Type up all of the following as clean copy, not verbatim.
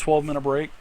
12-minute break,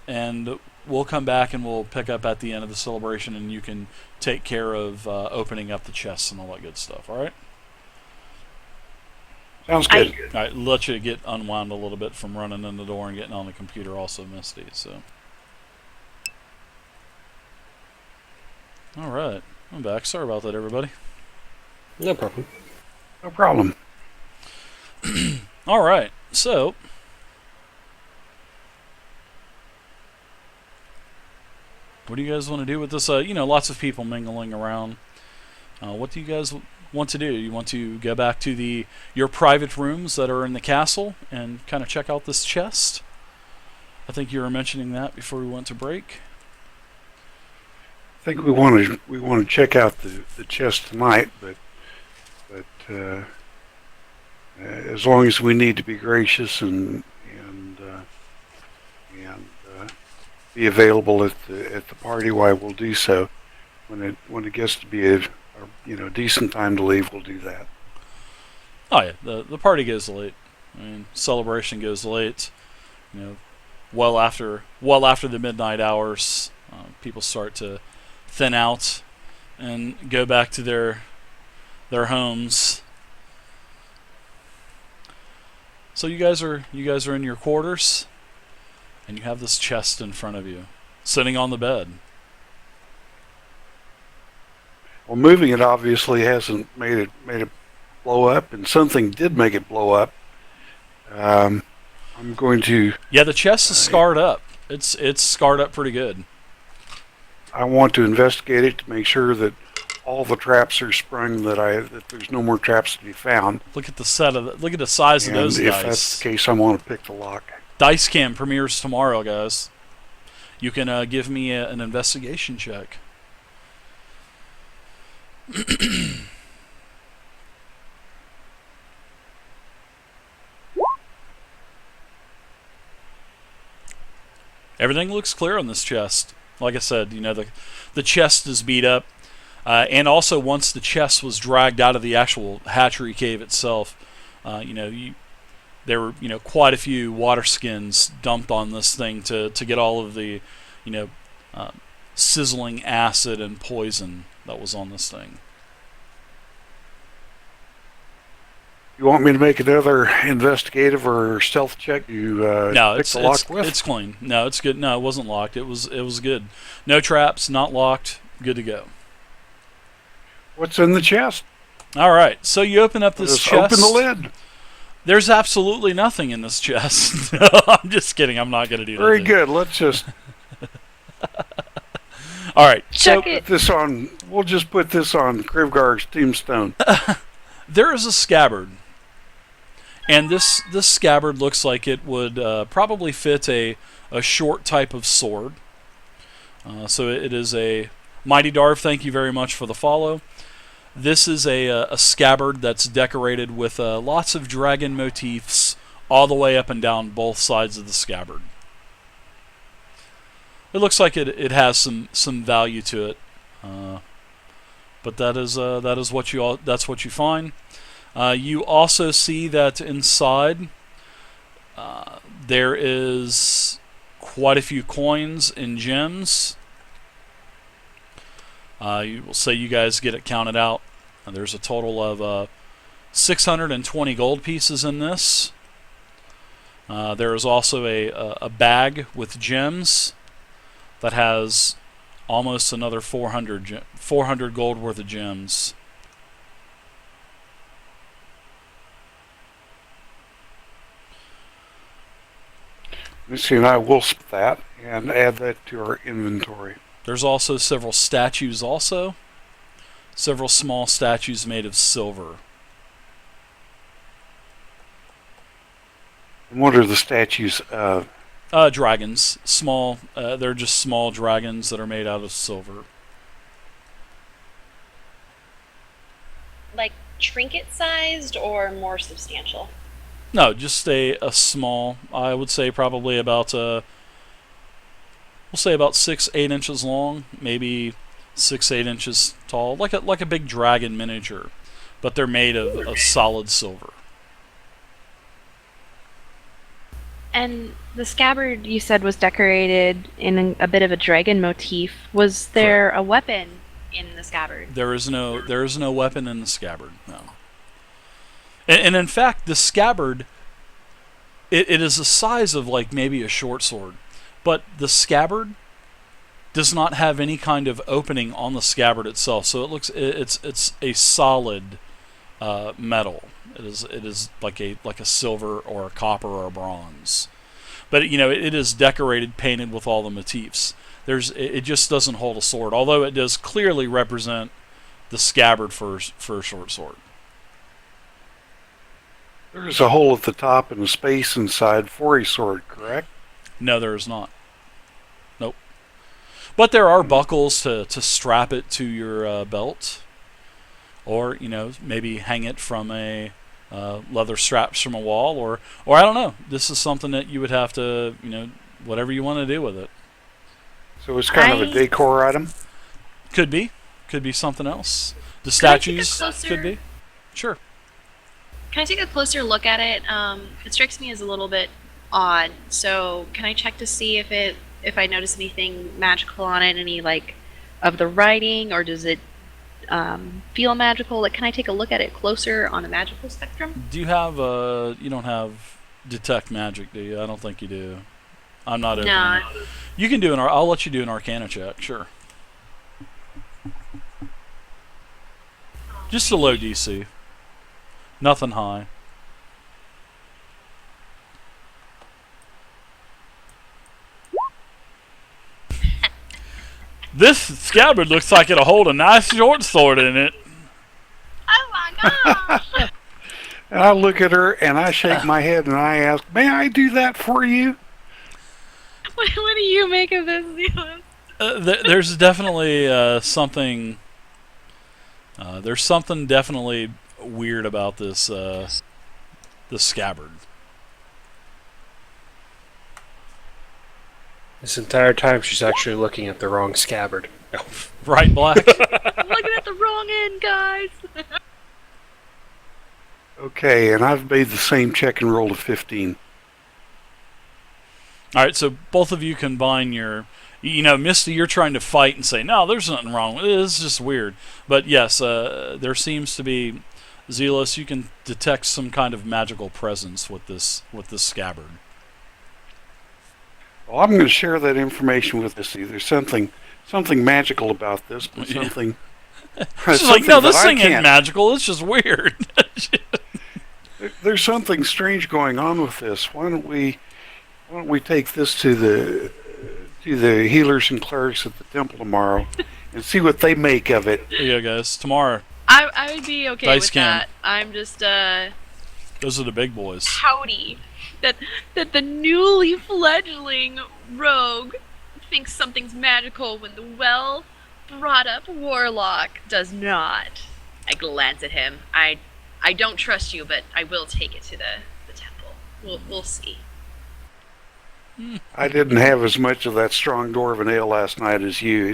and we'll come back and we'll pick up at the end of the celebration, and you can take care of opening up the chests and all that good stuff. All right? Sounds good. All right, let you get unwound a little bit from running in the door and getting on the computer also, Misty. So, all right, I'm back. Sorry about that, everybody. No problem. No problem. All right, so what do you guys want to do with this? Lots of people mingling around. What do you guys want to do? You want to go back to your private rooms that are in the castle and kind of check out this chest? I think you were mentioning that before we went to break. I think we want to check out the chest tonight, but as long as we need to be gracious and be available at the party, why we'll do so. When it gets to be a decent time to leave, we'll do that. Oh yeah, the party goes late. I mean, celebration goes late. Well after the midnight hours, people start to thin out and go back to their homes. So you guys are in your quarters, and you have this chest in front of you, sitting on the bed. Well, moving it obviously hasn't made it blow up, and something did make it blow up. I'm going to. Yeah, the chest is scarred up. It's scarred up pretty good. I want to investigate it to make sure that all the traps are sprung, that there's no more traps to be found. Look at the size of those dice. If that's the case, I want to pick the lock. Dice Cam premieres tomorrow, guys. You can give me an investigation check. Everything looks clear on this chest. Like I said, the chest is beat up, and also once the chest was dragged out of the actual hatchery cave itself, there were quite a few water skins dumped on this thing to get all of the sizzling acid and poison that was on this thing. You want me to make another investigative or stealth check? No, pick the lock with? It's clean. No, it's good. No, it wasn't locked. It was good. No traps, not locked. Good to go. What's in the chest? All right. So you open up this chest. Open the lid. There's absolutely nothing in this chest. I'm just kidding. I'm not going to do that. Very good. Let's just. All right. Check so it. We'll just put this on Krivgar's tombstone. There is a scabbard. And this scabbard looks like it would probably fit a short type of sword. So it is a Mighty Darv. Thank you very much for the follow. This is a scabbard that's decorated with lots of dragon motifs all the way up and down both sides of the scabbard. It looks like it has some value to it, but that's what you find. You also see that inside there is quite a few coins and gems. You will say you guys get it counted out. There's a total of 620 gold pieces in this. There is also a bag with gems that has almost another 400 gold worth of gems. Missy and I will split that and add that to our inventory. There's also several statues several small statues made of silver. And what are the statues of? Dragons. Small, they're just small dragons that are made out of silver. Like trinket-sized or more substantial? No, just a small, I would say probably about, we'll say about 6-8 inches long, maybe 6-8 inches tall, like a big dragon miniature, but they're made of solid silver. And the scabbard you said was decorated in a bit of a dragon motif. Was there a weapon in the scabbard? There is no weapon in the scabbard. No. And in fact, the scabbard, it is the size of like maybe a short sword, but the scabbard does not have any kind of opening on the scabbard itself. So it's a solid metal. It is like a silver or a copper or a bronze. But it is decorated, painted with all the motifs. It just doesn't hold a sword, although it does clearly represent the scabbard for a short sword. There's a hole at the top and a space inside for a sword, correct? No, there is not. Nope. But there are buckles to strap it to your belt, or maybe hang it from a leather straps from a wall, or I don't know. This is something that you would have to whatever you want to do with it. So it's kind of a decor item? Could be something else. The statues could be. Sure. Can I take a closer look at it? It strikes me as a little bit odd. So can I check to see if I notice anything magical on it, any like of the writing, or does it feel magical? Like, can I take a look at it closer on a magical spectrum? Do you have you don't have detect magic, do you? I don't think you do. I'm not opening No. it. You can do I'll let you do an Arcana check, sure. Just a low DC. Nothing high. This scabbard looks like it'll hold a nice short sword in it. Oh my gosh! And I look at her and I shake my head and I ask, "May I do that for you?" What do you make of this, Zelos? There's definitely something. There's something definitely weird about this scabbard. This entire time she's actually looking at the wrong scabbard. No. Right, Black? I'm looking at the wrong end, guys. Okay, and I've made the same check and rolled a 15. All right, so both of you combine your... Misty, you're trying to fight and say, no, there's nothing wrong with it. It's just weird. But yes, there seems to be... Zelos, you can detect some kind of magical presence with this scabbard. Well, I'm going to share that information with Misty. There's something magical about this, but something... She's like, no, this thing ain't magical. It's just weird. There's something strange going on with this. Why don't we take this to the healers and clerics at the temple tomorrow and see what they make of it? There you go, guys. Tomorrow. I would be okay Dice with can. that. I'm just Those are the big boys. pouty that the newly fledgling rogue thinks something's magical when the well brought up warlock does not. I glance at him. I don't trust you, but I will take it to the temple. We'll see. I didn't have as much of that strong dwarven ale last night as you.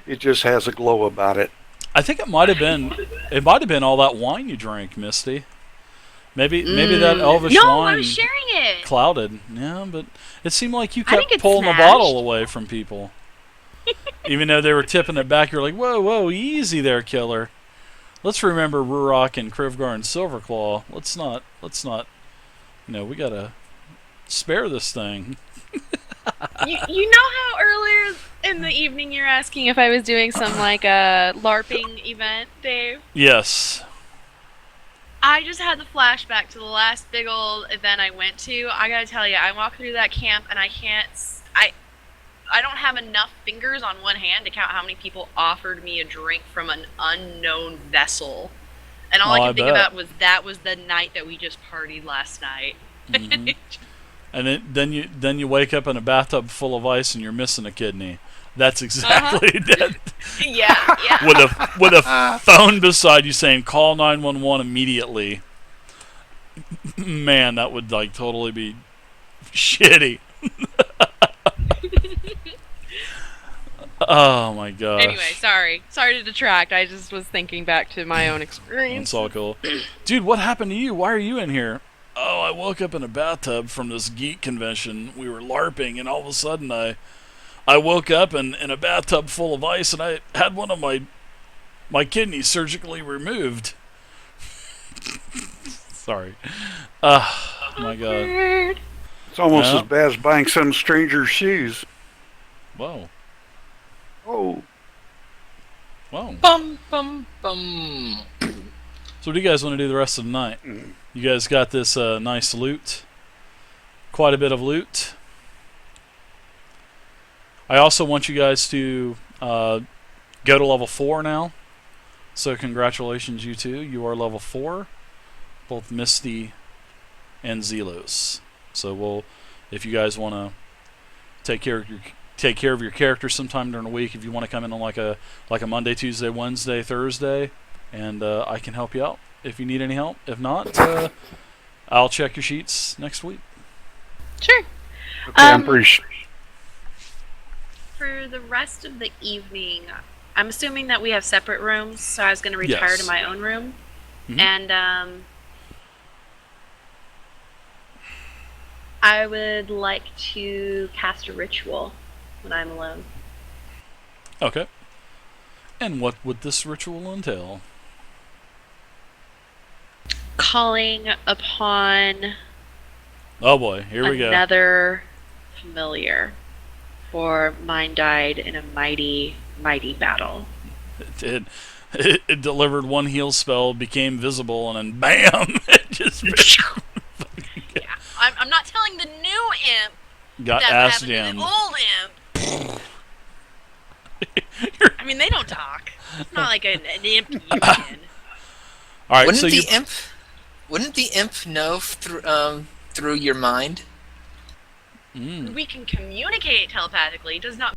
It just has a glow about it. I think it might have been all that wine you drank, Misty. Maybe that elvish No, wine I was sharing it. clouded. Yeah, but it seemed like you I think kept it's pulling the smashed. bottle away from people. Even though they were tipping it back, you're like, whoa, easy there, killer. Let's remember Ruroc and Krivgar and Silverclaw. Let's not, we gotta spare this thing. You know how earlier in the evening you're asking if I was doing some like a LARPing event, Dave? Yes. I just had the flashback to the last big old event I went to. I gotta tell you, I walked through that camp and I don't have enough fingers on one hand to count how many people offered me a drink from an unknown vessel. And all I could think about was that was the night that we just partied last night. Mm-hmm. And then you wake up in a bathtub full of ice and you're missing a kidney. That's exactly that. Yeah. With a phone beside you saying call 911 immediately. Man, that would like totally be shitty. Oh my gosh. Anyway, sorry to detract. I just was thinking back to my own experience. It's all cool. Dude, what happened to you? Why are you in here? Oh, I woke up in a bathtub from this geek convention. We were LARPing, and all of a sudden I woke up in a bathtub full of ice, and I had one of my kidneys surgically removed. Sorry. My God. It's almost Yeah. as bad as buying some stranger's shoes. Whoa. Oh, Whoa. Bum, bum, bum. So what do you guys want to do the rest of the night? Mm. You guys got this nice loot. Quite a bit of loot. I also want you guys to go to level 4 now. So congratulations, you two. You are level 4. Both Misty and Zelos. So if you guys want to take care of your character sometime during the week, if you want to come in on like a Monday, Tuesday, Wednesday, Thursday, and I can help you out if you need any help. If not, I'll check your sheets next week. Sure. okay, I'm pretty sure. For the rest of the evening, I'm assuming that we have separate rooms, so I was going to retire Yes. to my own room. Mhm. And I would like to cast a ritual when I'm alone. Okay. And what would this ritual entail? Calling upon Oh boy, here we go. another familiar, for mine died in a mighty, mighty battle. It delivered one heal spell, became visible, and then BAM! It just Yeah. I'm not telling the new imp got that ass happened to jammed. the old imp. I mean, they don't talk. It's not like an imp you can. All right, Wouldn't so the imp know through your mind? Mm. We can communicate telepathically. Does not